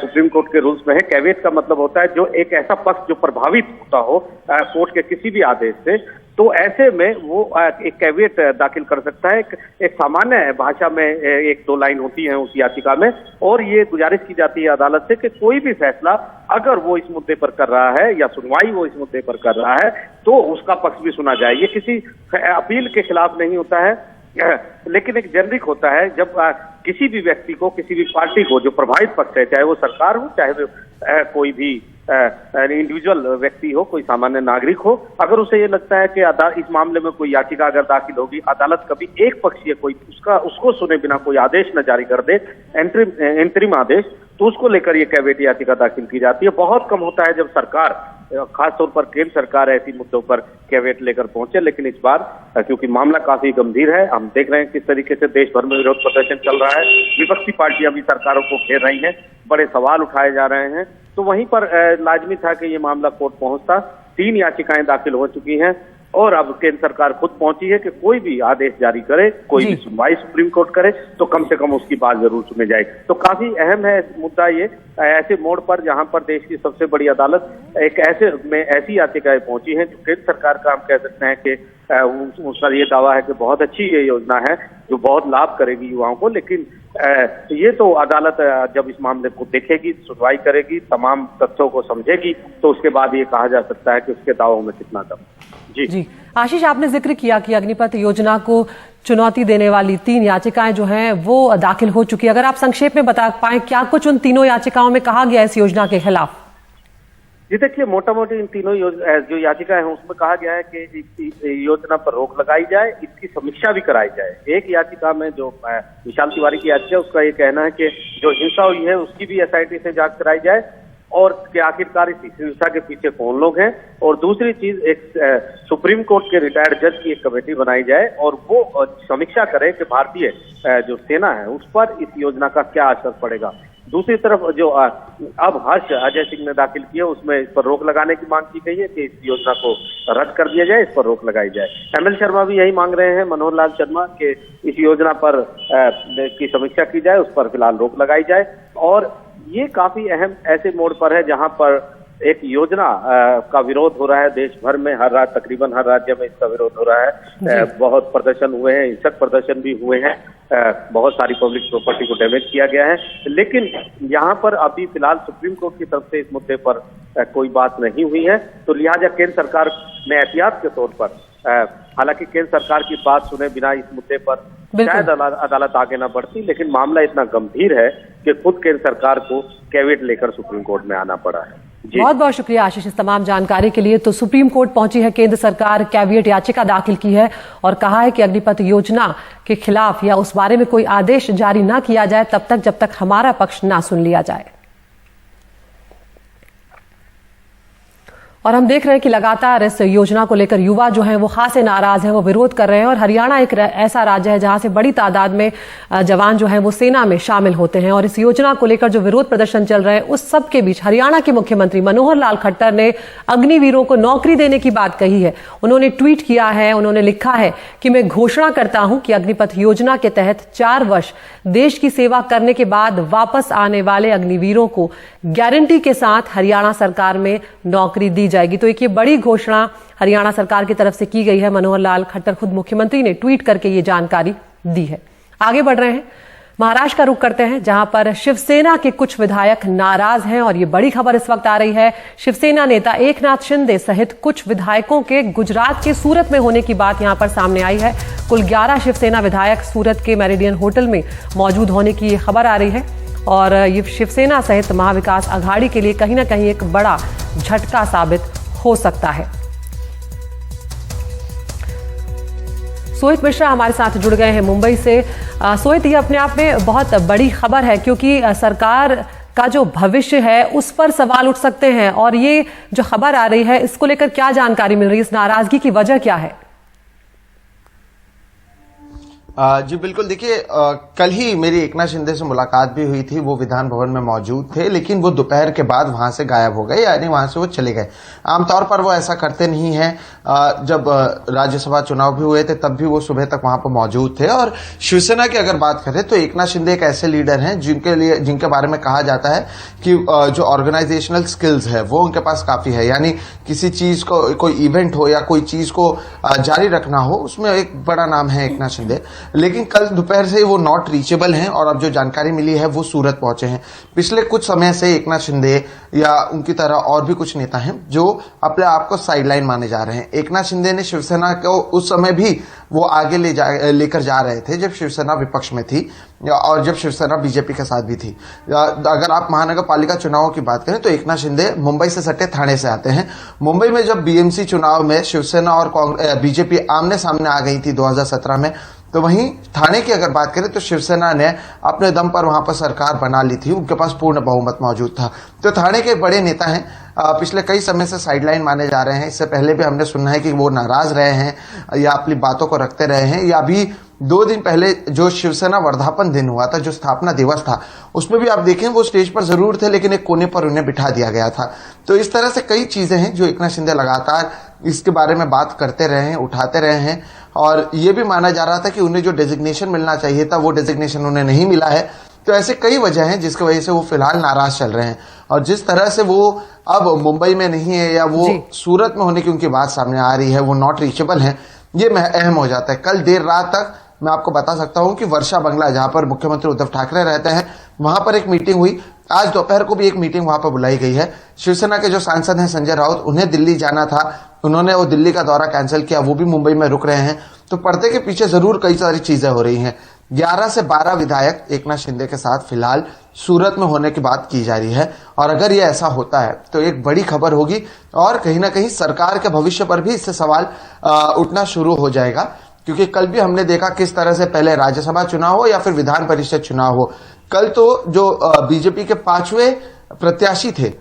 सुप्रीम कोर्ट के रूल्स में है। कैविएट का मतलब होता है जो एक ऐसा पक्ष जो प्रभावित होता हो कोर्ट के किसी भी आदेश से, तो ऐसे में वो एक कैविएट दाखिल कर सकता है। एक सामान्य भाषा में 1-2 लाइन होती है उस याचिका में और ये गुजारिश की जाती है अदालत से कि कोई भी फैसला अगर वो इस मुद्दे पर कर रहा है या सुनवाई वो इस मुद्दे पर कर रहा है तो उसका पक्ष भी सुना जाए। ये किसी अपील के खिलाफ नहीं होता है, लेकिन एक जेनरिक होता है जब किसी भी व्यक्ति को, किसी भी पार्टी को जो प्रभावित पक्ष है, चाहे वो सरकार हो, चाहे वो कोई भी इंडिविजुअल व्यक्ति हो, कोई सामान्य नागरिक हो, अगर उसे ये लगता है कि इस मामले में कोई याचिका अगर दाखिल होगी, अदालत कभी एक पक्षीय कोई उसको सुने बिना कोई आदेश न जारी कर दे, एंटरिम आदेश, तो उसको लेकर ये कैविएट याचिका दाखिल की जाती है। बहुत कम होता है जब सरकार, खासतौर पर केंद्र सरकार ऐसी मुद्दों पर कैविएट लेकर पहुंचे, लेकिन इस बार क्योंकि मामला काफी गंभीर है, हम देख रहे हैं किस तरीके से देश भर में विरोध प्रदर्शन चल रहा है, विपक्षी पार्टियां भी सरकारों को घेर रही हैं, बड़े सवाल उठाए जा रहे हैं, तो वहीं पर लाजमी था कि ये मामला कोर्ट पहुंचता। 3 याचिकाएं दाखिल हो चुकी हैं और अब केंद्र सरकार खुद पहुंची है कि कोई भी आदेश जारी करे, कोई भी सुनवाई सुप्रीम कोर्ट करे तो कम से कम उसकी बात जरूर सुनी जाए। तो काफी अहम है मुद्दा ये, ऐसे मोड़ पर जहां पर देश की सबसे बड़ी अदालत एक ऐसी याचिकाएं पहुंची हैं जो केंद्र सरकार का हम कह सकते हैं कि उसका ये दावा है कि बहुत अच्छी ये योजना है जो बहुत लाभ करेगी युवाओं को, लेकिन ये तो अदालत जब इस मामले को देखेगी, सुनवाई करेगी, तमाम तथ्यों को समझेगी, तो उसके बाद ये कहा जा सकता है कि उसके दावों में कितना दम। जी आशीष, आपने जिक्र किया कि अग्निपथ योजना को चुनौती देने वाली 3 याचिकाएं जो हैं वो दाखिल हो चुकी है। अगर आप संक्षेप में बता पाएं क्या कुछ उन तीनों याचिकाओं में कहा गया इस योजना के खिलाफ? जी देखिए, मोटा मोटी इन तीनों जो याचिकाएं हैं उसमें कहा गया है कि इस योजना पर रोक लगाई जाए, इसकी समीक्षा भी कराई जाए। एक याचिका में जो विशाल तिवारी की याचिका उसका ये कहना है कि जो हिंसा हुई है उसकी भी SIT से जांच कराई जाए और कि आखिरकार इस हिंसा के पीछे कौन लोग हैं, और दूसरी चीज एक सुप्रीम कोर्ट के रिटायर्ड जज की एक कमेटी बनाई जाए और वो समीक्षा करे कि भारतीय जो सेना है उस पर इस योजना का क्या असर पड़ेगा। दूसरी तरफ जो अब हर्ष अजय सिंह ने दाखिल किया उसमें इस पर रोक लगाने की मांग की गई है कि इस योजना को रद्द कर दिया जाए, इस पर रोक लगाई जाए। ML शर्मा भी यही मांग रहे हैं, मनोहर लाल शर्मा, कि इस योजना पर की समीक्षा की जाए, उस पर फिलहाल रोक लगाई जाए। और ये काफी अहम ऐसे मोड़ पर है जहां पर एक योजना का विरोध हो रहा है देश भर में, हर रात तकरीबन हर राज्य में इसका विरोध हो रहा है। बहुत प्रदर्शन हुए हैं, हिंसक प्रदर्शन भी हुए हैं, बहुत सारी पब्लिक प्रॉपर्टी को डैमेज किया गया है, लेकिन यहाँ पर अभी फिलहाल सुप्रीम कोर्ट की तरफ से इस मुद्दे पर कोई बात नहीं हुई है। तो लिहाजा केंद्र सरकार ने एहतियात के तौर पर, हालांकि केंद्र सरकार की बात सुने बिना इस मुद्दे पर शायद अदालत आगे न बढ़ती, लेकिन मामला इतना गंभीर है कि खुद केंद्र सरकार को कैविएट लेकर सुप्रीम कोर्ट में आना पड़ा है। बहुत बहुत शुक्रिया आशीष इस तमाम जानकारी के लिए। तो सुप्रीम कोर्ट पहुंची है केंद्र सरकार, कैविएट याचिका दाखिल की है और कहा है कि अग्निपथ योजना के खिलाफ या उस बारे में कोई आदेश जारी ना किया जाए तब तक जब तक हमारा पक्ष ना सुन लिया जाए। और हम देख रहे हैं कि लगातार इस योजना को लेकर युवा जो हैं वो खासे नाराज हैं, वो विरोध कर रहे हैं। और हरियाणा एक ऐसा राज्य है जहां से बड़ी तादाद में जवान जो हैं वो सेना में शामिल होते हैं। और इस योजना को लेकर जो विरोध प्रदर्शन चल रहे हैं उस सब के बीच हरियाणा के मुख्यमंत्री मनोहर लाल खट्टर ने अग्निवीरों को नौकरी देने की बात कही है। उन्होंने ट्वीट किया है, उन्होंने लिखा है कि मैं घोषणा करता हूं कि अग्निपथ योजना के तहत 4 वर्ष देश की सेवा करने के बाद वापस आने वाले अग्निवीरों को गारंटी के साथ हरियाणा सरकार में नौकरी दी जाएगी। तो एक ये बड़ी घोषणा हरियाणा सरकार की तरफ से की गई है। मनोहर लाल खट्टर खुद मुख्यमंत्री ने ट्वीट करके ये जानकारी दी है। आगे बढ़ रहे हैं, महाराष्ट्र का रुख करते हैं जहां पर शिवसेना के कुछ विधायक नाराज हैं। और ये बड़ी खबर इस वक्त आ रही है, शिवसेना नेता एकनाथ शिंदे सहित कुछ विधायकों के गुजरात के सूरत में होने की बात यहां पर सामने आई है। कुल 11 शिवसेना विधायक सूरत के मेरिडियन होटल में मौजूद होने की खबर आ रही है। और ये शिवसेना सहित महाविकास अघाड़ी के लिए कहीं ना कहीं एक बड़ा झटका साबित हो सकता है। सोहित मिश्रा हमारे साथ जुड़ गए हैं मुंबई से। सोहित, ये अपने आप में बहुत बड़ी खबर है क्योंकि सरकार का जो भविष्य है उस पर सवाल उठ सकते हैं। और ये जो खबर आ रही है इसको लेकर क्या जानकारी मिल रही है, इस नाराजगी की वजह क्या है? जी बिल्कुल, देखिए कल ही मेरी एकनाथ शिंदे से मुलाकात भी हुई थी। वो विधान भवन में मौजूद थे, लेकिन वो दोपहर के बाद वहां से गायब हो गए, यानी वहां से वो चले गए। आमतौर पर वो ऐसा करते नहीं हैं। जब राज्यसभा चुनाव भी हुए थे तब भी वो सुबह तक वहां पर मौजूद थे। और शिवसेना की अगर बात करें तो एकनाथ शिंदे एक ऐसे लीडर हैं जिनके बारे में कहा जाता है कि जो ऑर्गेनाइजेशनल स्किल्स है वो उनके पास काफी है। यानी किसी चीज को, कोई इवेंट हो या कोई चीज को जारी रखना हो, उसमें एक बड़ा नाम है एकनाथ शिंदे। लेकिन कल दोपहर से वो नॉट रीचेबल हैं और अब जो जानकारी मिली है वो सूरत पहुंचे हैं। पिछले कुछ समय से एकनाथ शिंदे या उनकी तरह और भी कुछ नेता हैं जो अपने आप को साइडलाइन माने जा रहे हैं। एकनाथ शिंदे ने शिवसेना को उस समय भी वो आगे लेकर जा रहे थे जब शिवसेना विपक्ष में थी और जब शिवसेना बीजेपी के साथ भी थी। अगर आप महानगर पालिका चुनावों की बात करें तो एकनाथ शिंदे मुंबई से सटे ठाणे से आते हैं। मुंबई में जब बीएमसी चुनाव में शिवसेना और बीजेपी आमने सामने आ गई थी 2017 में, तो वहीं ठाणे की अगर बात करें तो शिवसेना ने अपने दम पर वहां पर सरकार बना ली थी, उनके पास पूर्ण बहुमत मौजूद था। तो ठाणे के बड़े नेता हैं, पिछले कई समय से साइडलाइन माने जा रहे हैं। इससे पहले भी हमने सुना है कि वो नाराज रहे हैं या अपनी बातों को रखते रहे हैं, या अभी 2 दिन पहले जो शिवसेना वर्धापन दिन हुआ था, जो स्थापना दिवस था, उसमें भी आप देखें वो स्टेज पर जरूर थे लेकिन एक कोने पर उन्हें बिठा दिया गया था। तो इस तरह से कई चीजें हैं जो एकनाथ शिंदे लगातार इसके बारे में बात करते रहे हैं, उठाते रहे हैं। और ये भी माना जा रहा था कि उन्हें जो डेजिग्नेशन मिलना चाहिए था वो डेजिग्नेशन उन्हें नहीं मिला है। तो ऐसे कई वजह हैं जिसकी वजह से वो फिलहाल नाराज चल रहे हैं। और जिस तरह से वो अब मुंबई में नहीं है या वो सूरत में होने की उनकी बात सामने आ रही है, वो नॉट रीचेबल है, ये अहम हो जाता है। कल देर रात तक मैं आपको बता सकता हूं कि वर्षा बंगला, जहां पर मुख्यमंत्री उद्धव ठाकरे रहते हैं, वहां पर एक मीटिंग हुई। आज दोपहर को भी एक मीटिंग वहां पर बुलाई गई है। शिवसेना के जो सांसद हैं संजय राउत, उन्हें दिल्ली जाना था, उन्होंने वो दिल्ली का दौरा कैंसिल किया, वो भी मुंबई में रुक रहे हैं। तो पर्दे के पीछे जरूर कई सारी चीजें हो रही हैं। 11 से 12 विधायक एकनाथ शिंदे के साथ फिलहाल सूरत में होने की बात की जा रही है। और अगर ये ऐसा होता है तो एक बड़ी खबर होगी और कहीं ना कहीं सरकार के भविष्य पर भी इससे सवाल उठना शुरू हो जाएगा। क्योंकि कल भी हमने देखा किस तरह से पहले राज्यसभा चुनाव हो या फिर विधान परिषद चुनाव हो, कल तो जो बीजेपी के 5वें प्रत्याशी थे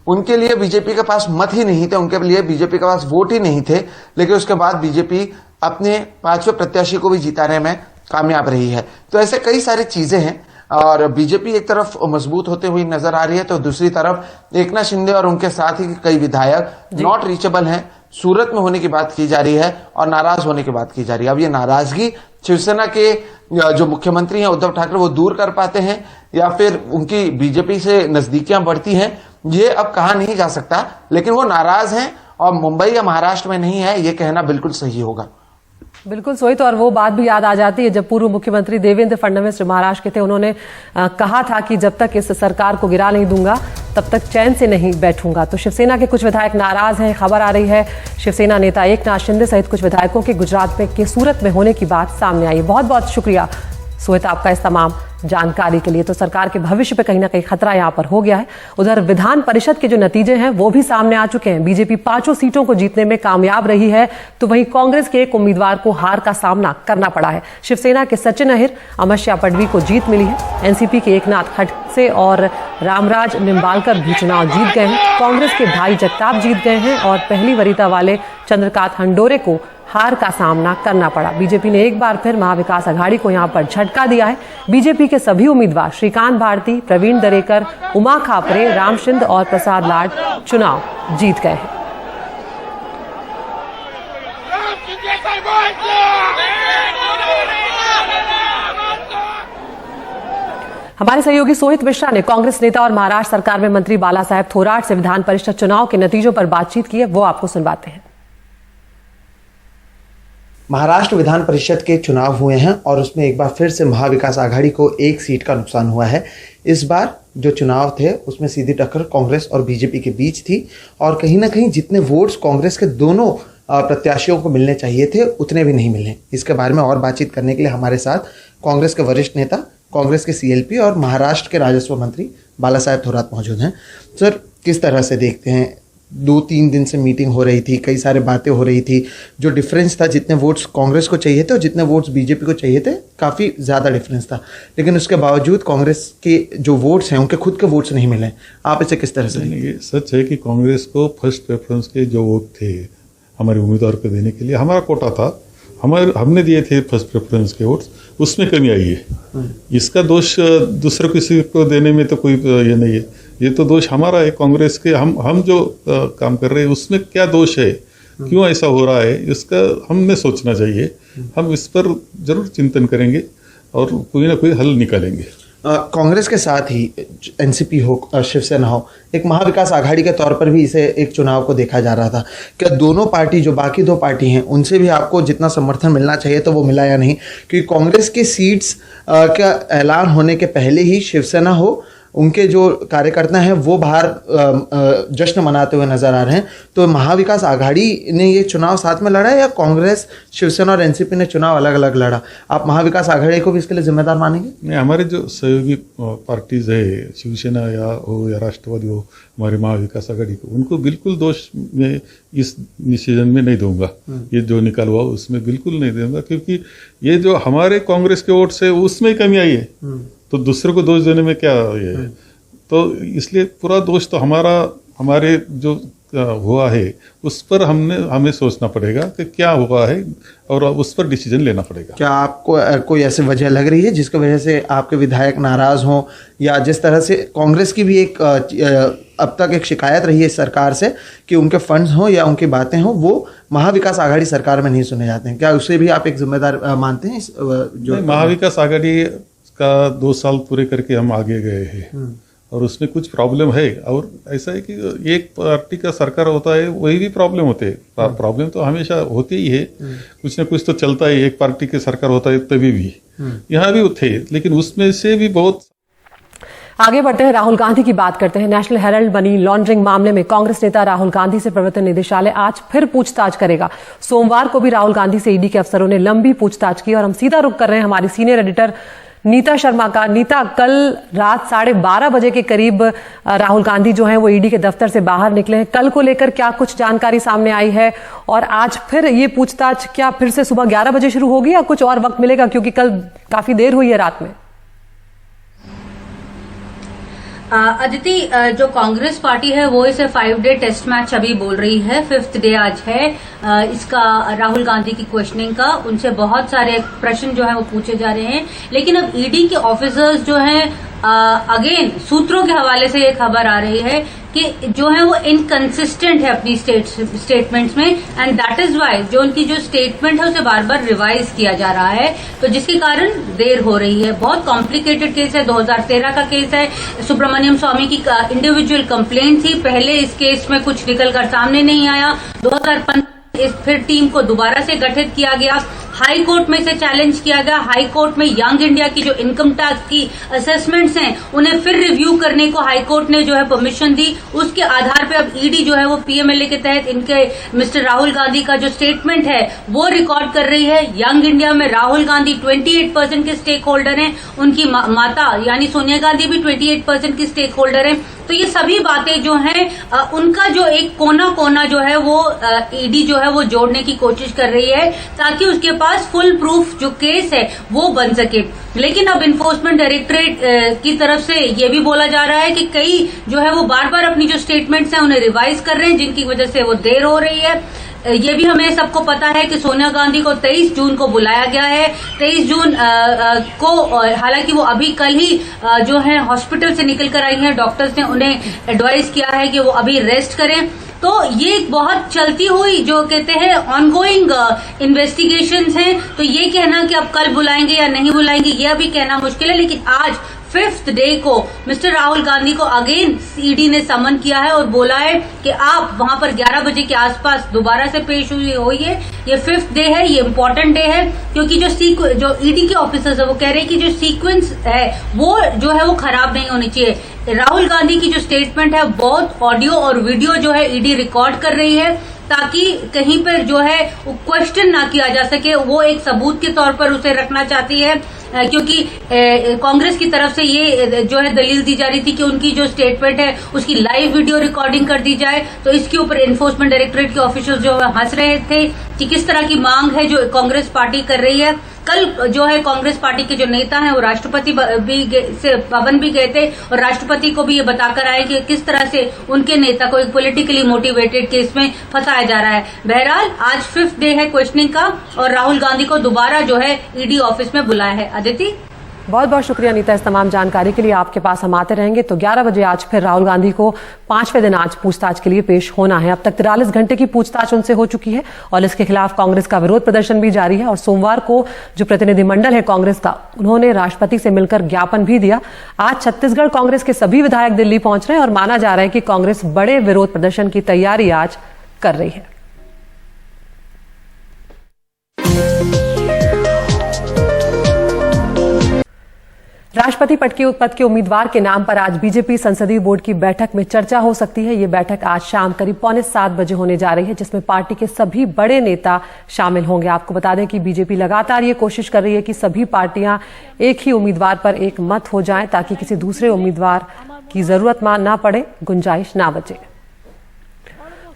उनके लिए बीजेपी के पास मत ही नहीं थे, उनके लिए बीजेपी के पास वोट ही नहीं थे। लेकिन उसके बाद बीजेपी अपने 5वें प्रत्याशी को भी जिताने में कामयाब रही है। तो ऐसे कई सारी चीजें हैं और बीजेपी एक तरफ मजबूत होते हुए नजर आ रही है तो दूसरी तरफ एकनाथ शिंदे और उनके साथ ही कई विधायक नॉट रीचेबल हैं। सूरत में होने की बात की जा रही है और नाराज होने की बात की जा रही है। अब ये नाराजगी शिवसेना के जो मुख्यमंत्री हैं उद्धव ठाकरे वो दूर कर पाते हैं या फिर उनकी बीजेपी से नजदीकियां बढ़ती हैं, ये अब कहा नहीं जा सकता। लेकिन वो नाराज हैं और मुंबई या महाराष्ट्र में नहीं है, ये कहना बिल्कुल सही होगा। बिल्कुल सोहित, और वो बात भी याद आ जाती है जब पूर्व मुख्यमंत्री देवेंद्र फडणवीस महाराष्ट्र के थे, उन्होंने कहा था कि जब तक इस सरकार को गिरा नहीं दूंगा तब तक चैन से नहीं बैठूंगा। तो शिवसेना के कुछ विधायक नाराज हैं। खबर आ रही है शिवसेना नेता एकनाथ शिंदे सहित कुछ विधायकों के गुजरात में के सूरत में होने की बात सामने आई। बहुत बहुत शुक्रिया सोहित आपका इस तमाम जानकारी के लिए। तो सरकार के भविष्य पे कहीं ना कहीं खतरा यहां पर हो गया है। उधर विधान परिषद के जो नतीजे हैं वो भी सामने आ चुके हैं। बीजेपी 5 सीटों को जीतने में कामयाब रही है, तो वहीं कांग्रेस के एक उम्मीदवार को हार का सामना करना पड़ा है। शिवसेना के सचिन अहिर, अमस्या पटवी को जीत मिली है। एनसीपी के एकनाथ खड़से और रामराज निम्बालकर भी चुनाव जीत गए हैं। कांग्रेस के भाई जगताप जीत गए हैं और पहली वरीयता वाले चंद्रकांत हंडोरे को हार का सामना करना पड़ा। बीजेपी ने एक बार फिर महाविकास आघाड़ी को यहां पर झटका दिया है। बीजेपी के सभी उम्मीदवार श्रीकांत भारती, प्रवीण दरेकर, उमा खापरे, रामशिंद और प्रसाद लाड चुनाव जीत गए हैं। हमारे सहयोगी सोहित मिश्रा ने कांग्रेस नेता और महाराष्ट्र सरकार में मंत्री बाला साहेब थोराट से विधान परिषद चुनाव के नतीजों पर बातचीत की है, वो आपको सुनवाते हैं। महाराष्ट्र विधान परिषद के चुनाव हुए हैं और उसमें एक बार फिर से महाविकास आघाड़ी को 1 सीट का नुकसान हुआ है। इस बार जो चुनाव थे उसमें सीधी टक्कर कांग्रेस और बीजेपी के बीच थी और कहीं ना कहीं जितने वोट्स कांग्रेस के दोनों प्रत्याशियों को मिलने चाहिए थे उतने भी नहीं मिले। इसके बारे में और बातचीत करने के लिए हमारे साथ कांग्रेस के वरिष्ठ नेता, कांग्रेस के सीएलपी और महाराष्ट्र के राजस्व मंत्री बाला साहेब थोराट मौजूद हैं। सर, किस तरह से देखते हैं, 2-3 दिन से मीटिंग हो रही थी, कई सारे बातें हो रही थी, जो डिफरेंस था, जितने वोट्स कांग्रेस को चाहिए थे और जितने वोट्स बीजेपी को चाहिए थे, काफ़ी ज़्यादा डिफरेंस था, लेकिन उसके बावजूद कांग्रेस के जो वोट्स हैं उनके खुद के वोट्स नहीं मिले। आप इसे किस तरह से? ये सच है कि कांग्रेस को फर्स्ट प्रेफरेंस के जो वोट थे हमारे उम्मीदवार को देने के लिए, हमारा कोटा था, हमने दिए थे फर्स्ट प्रेफरेंस के वोट्स, उसमें कमी आई है। इसका दोष दूसरे किसी को देने में तो कोई ये नहीं है, ये तो दोष हमारा है कांग्रेस के। हम जो काम कर रहे हैं उसमें क्या दोष है, क्यों ऐसा हो रहा है, इसका हमने सोचना चाहिए। हम इस पर जरूर चिंतन करेंगे और कोई ना कोई हल निकालेंगे। कांग्रेस के साथ ही एनसीपी हो, शिवसेना हो, एक महाविकास आघाड़ी के तौर पर भी इसे एक चुनाव को देखा जा रहा था। क्या दोनों पार्टी, जो बाकी 2 पार्टी हैं, उनसे भी आपको जितना समर्थन मिलना चाहिए तो वो मिला या नहीं? क्योंकि कांग्रेस की सीट्स का ऐलान होने के पहले ही शिवसेना हो, उनके जो कार्यकर्ता हैं वो बाहर जश्न मनाते हुए नजर आ रहे हैं। तो महाविकास आघाड़ी ने ये चुनाव साथ में लड़ा है या कांग्रेस, शिवसेना और एनसीपी ने चुनाव अलग अलग लड़ा? आप महाविकास आघाड़ी को भी इसके लिए जिम्मेदार मानेंगे? नहीं, हमारे जो सहयोगी पार्टीज है, शिवसेना या राष्ट्रवादी हो, हमारे महाविकास आघाड़ी को, उनको बिल्कुल दोष में इस डिसीजन में नहीं दूंगा। ये जो निकाल हुआ उसमें बिल्कुल नहीं दूंगा, क्योंकि ये जो हमारे कांग्रेस के वोट से उसमें कमी आई है, तो दूसरे को दोष देने में क्या ये है? तो इसलिए पूरा दोष तो हमारे जो हुआ है उस पर हमें सोचना पड़ेगा कि क्या हुआ है और उस पर डिसीजन लेना पड़ेगा। क्या आपको कोई ऐसी वजह लग रही है जिसकी वजह से आपके विधायक नाराज हों, या जिस तरह से कांग्रेस की भी एक अब तक एक शिकायत रही है सरकार से कि उनके फंड्स हों या उनकी बातें हों वो महाविकास आघाड़ी सरकार में नहीं सुने जाते हैं, क्या उसे भी आप एक जिम्मेदार मानते हैं? जो महाविकास आघाड़ी का 2 साल पूरे करके हम आगे गए हैं और उसमें कुछ प्रॉब्लम है, और ऐसा है कि एक पार्टी का सरकार होता है वही भी प्रॉब्लम होते हैं। प्रॉब्लम तो हमेशा होती ही है, कुछ ना कुछ तो चलता है। एक पार्टी के सरकार होता है तभी भी, यहाँ भी थे, लेकिन उसमें से भी बहुत। आगे बढ़ते हैं, राहुल गांधी की बात करते हैं। नेशनल हेराल्ड मनी लॉन्ड्रिंग मामले में कांग्रेस नेता राहुल गांधी से प्रवर्तन निदेशालय आज फिर पूछताछ करेगा। सोमवार को भी राहुल गांधी से ईडी के अफसरों ने लंबी पूछताछ की और हम सीधा रुख कर रहे हैं हमारी सीनियर एडिटर नीता शर्मा का। नीता, कल रात 12:30 बजे के करीब राहुल गांधी जो हैं वो ईडी के दफ्तर से बाहर निकले हैं। कल को लेकर क्या कुछ जानकारी सामने आई है और आज फिर ये पूछताछ क्या फिर से सुबह 11 बजे शुरू होगी या कुछ और वक्त मिलेगा, क्योंकि कल काफी देर हुई है रात में? अदिति, जो कांग्रेस पार्टी है वो इसे 5-डे टेस्ट मैच अभी बोल रही है। 5th डे आज है इसका, राहुल गांधी की क्वेश्चनिंग का। उनसे बहुत सारे प्रश्न जो है वो पूछे जा रहे हैं, लेकिन अब ईडी के ऑफिसर्स जो हैं अगेन सूत्रों के हवाले से ये खबर आ रही है कि जो है वो इनकंसिस्टेंट है अपनी स्टेटमेंट्स में, एंड दैट इज वाई जो उनकी जो स्टेटमेंट है उसे बार बार रिवाइज किया जा रहा है, तो जिसके कारण देर हो रही है। बहुत कॉम्प्लिकेटेड केस है, 2013 का केस है। सुब्रमण्यम स्वामी की इंडिविजुअल कंप्लेंट थी, पहले इस केस में कुछ निकलकर सामने नहीं आया। 2015 फिर टीम को दोबारा से गठित किया गया, हाई कोर्ट में इसे चैलेंज किया गया। हाई कोर्ट में यंग इंडिया की जो इनकम टैक्स की असेसमेंट्स हैं उन्हें फिर रिव्यू करने को हाई कोर्ट ने जो है परमिशन दी। उसके आधार पे अब ईडी जो है वो पीएमएलए के तहत इनके मिस्टर राहुल गांधी का जो स्टेटमेंट है वो रिकॉर्ड कर रही है। यंग इंडिया में राहुल गांधी 28% के स्टेक होल्डर हैं, उनकी माता यानी सोनिया गांधी भी 28% की स्टेक होल्डर है। तो ये सभी बातें जो हैं उनका जो एक कोना कोना जो है वो ईडी जो है वो जोड़ने की कोशिश कर रही है ताकि उसके पास फुल प्रूफ जो केस है वो बन सके। लेकिन अब इन्फोर्समेंट डायरेक्टरेट की तरफ से ये भी बोला जा रहा है कि कई जो है वो बार बार अपनी जो स्टेटमेंट्स हैं उन्हें रिवाइज कर रहे हैं, जिनकी वजह से वो देर हो रही है। ये भी हमें सबको पता है कि सोनिया गांधी को 23 जून को बुलाया गया है। 23 जून को हालांकि वो अभी कल ही जो है हॉस्पिटल से निकल कर आई हैं। डॉक्टर्स ने उन्हें एडवाइस किया है कि वो अभी रेस्ट करें। तो ये एक बहुत चलती हुई जो कहते हैं ऑनगोइंग इन्वेस्टिगेशंस हैं। तो ये कहना कि अब कल बुलाएंगे या नहीं बुलाएंगे ये अभी कहना मुश्किल है। लेकिन आज 5th डे को मिस्टर राहुल गांधी को अगेन ईडी ने समन किया है और बोला है कि आप वहां पर 11 बजे के आसपास दोबारा से पेश हुई है। ये 5th डे है, ये इम्पोर्टेंट डे है क्योंकि जो ईडी के ऑफिसर्स है वो कह रहे हैं कि जो सीक्वेंस है वो जो है वो खराब नहीं होनी चाहिए। राहुल गांधी की जो स्टेटमेंट है बहुत ऑडियो और वीडियो जो है ईडी रिकॉर्ड कर रही है ताकि कहीं पर जो है क्वेश्चन ना किया जा सके। वो एक सबूत के तौर पर उसे रखना चाहती है क्योंकि कांग्रेस की तरफ से ये जो है दलील दी जा रही थी कि उनकी जो स्टेटमेंट है उसकी लाइव वीडियो रिकॉर्डिंग कर दी जाए। तो इसके ऊपर एनफोर्समेंट डायरेक्टरेट के ऑफिशियल्स जो है हंस रहे थे कि किस तरह की मांग है जो कांग्रेस पार्टी कर रही है। कल जो है कांग्रेस पार्टी के जो नेता हैं वो राष्ट्रपति भवन भी गए थे और राष्ट्रपति को भी ये बताकर आए कि किस तरह से उनके नेता को एक पॉलिटिकली मोटिवेटेड केस में फंसाया जा रहा है। बहरहाल आज 5th डे है क्वेश्चनिंग का और राहुल गांधी को दोबारा जो है ईडी ऑफिस में बुलाया है। अदिति, बहुत बहुत शुक्रिया नीता, इस तमाम जानकारी के लिए। आपके पास हम आते रहेंगे। तो 11 बजे आज फिर राहुल गांधी को 5वें दिन आज पूछताछ के लिए पेश होना है। अब तक 43 घंटे की पूछताछ उनसे हो चुकी है और इसके खिलाफ कांग्रेस का विरोध प्रदर्शन भी जारी है। और सोमवार को जो प्रतिनिधिमंडल है कांग्रेस का, उन्होंने राष्ट्रपति से मिलकर ज्ञापन भी दिया। आज छत्तीसगढ़ कांग्रेस के सभी विधायक दिल्ली पहुंच रहे हैं और माना जा रहा है कि कांग्रेस बड़े विरोध प्रदर्शन की तैयारी आज कर रही है। राष्ट्रपति पद के उम्मीदवार के नाम पर आज बीजेपी संसदीय बोर्ड की बैठक में चर्चा हो सकती है। ये बैठक आज शाम करीब 6:45 बजे होने जा रही है, जिसमें पार्टी के सभी बड़े नेता शामिल होंगे। आपको बता दें कि बीजेपी लगातार ये कोशिश कर रही है कि सभी पार्टियां एक ही उम्मीदवार पर एक मत हो जाएं ताकि किसी दूसरे उम्मीदवार की जरूरत ना पड़े, गुंजाइश ना बचे।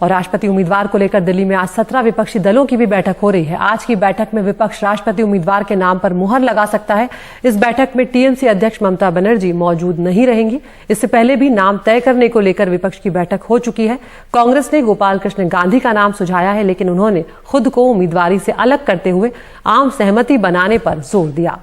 और राष्ट्रपति उम्मीदवार को लेकर दिल्ली में आज 17 विपक्षी दलों की भी बैठक हो रही है। आज की बैठक में विपक्ष राष्ट्रपति उम्मीदवार के नाम पर मुहर लगा सकता है। इस बैठक में टीएमसी अध्यक्ष ममता बनर्जी मौजूद नहीं रहेंगी। इससे पहले भी नाम तय करने को लेकर विपक्ष की बैठक हो चुकी है। कांग्रेस ने गोपाल कृष्ण गांधी का नाम सुझाया है, लेकिन उन्होंने खुद को उम्मीदवारी से अलग करते हुए आम सहमति बनाने पर जोर दिया।